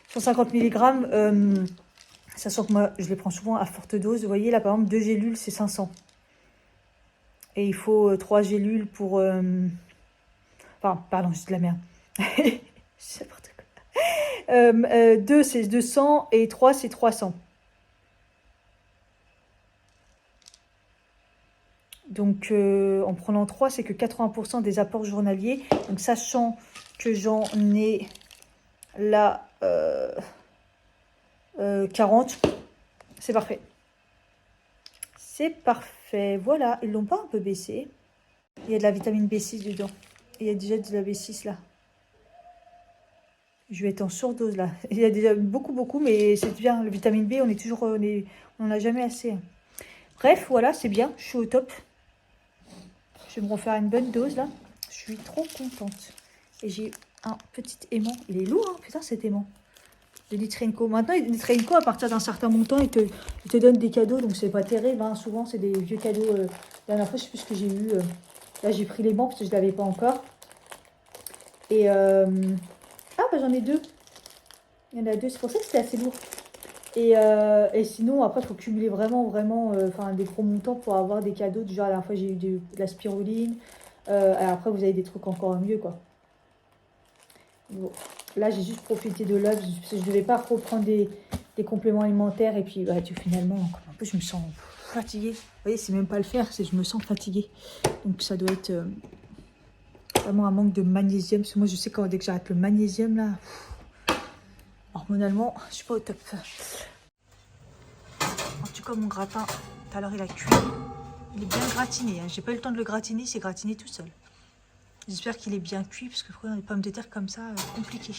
150 mg, sachant que moi, je les prends souvent à forte dose. Vous voyez, là, par exemple, 2 gélules, c'est 500. Et il faut 3 gélules pour... Enfin, pardon, c'est de la merde. C'est n'importe quoi. 2 c'est 200 et 3 c'est 300. Donc en prenant 3, c'est que 80% des apports journaliers. Donc sachant que j'en ai là 40, c'est parfait. C'est parfait. Voilà, ils l'ont pas un peu baissé. Il y a de la vitamine B6 dedans. Il y a déjà de la B6 là. Je vais être en surdose là. Il y a déjà beaucoup, mais c'est bien. La vitamine B, on n'a jamais assez. Bref, voilà, c'est bien. Je suis au top. Je vais me refaire une bonne dose là. Je suis trop contente. Et j'ai un petit aimant. Il est lourd, hein, putain, cet aimant. De Nitrenco. Maintenant, Nitrenco, à partir d'un certain montant, il te donne des cadeaux. Donc, c'est pas terrible. Hein. Souvent, c'est des vieux cadeaux. La dernière fois, je sais plus ce que j'ai eu. Là, j'ai pris l'aimant parce que je ne l'avais pas encore. Et ah, bah, j'en ai 2. Il y en a 2. C'est pour ça que c'était assez lourd. Et sinon, après, il faut cumuler vraiment des gros montants pour avoir des cadeaux. Du genre, la dernière fois, j'ai eu de la spiruline. Après, vous avez des trucs encore mieux, quoi. Bon. Là, j'ai juste profité de l'œuf. Je ne devais pas reprendre des compléments alimentaires. Et puis, bah, finalement, un peu, je me sens fatiguée. Vous voyez, c'est même pas le faire, c'est je me sens fatiguée. Donc, ça doit être vraiment un manque de magnésium. Parce que moi, je sais que dès que j'arrête le magnésium, là, hormonalement, je suis pas au top. En tout cas, mon gratin, tout à l'heure, il a cuit. Il est bien gratiné. Hein. J'ai pas eu le temps de le gratiner, c'est gratiné tout seul. J'espère qu'il est bien cuit, parce que frère, les pommes de terre comme ça, compliqué.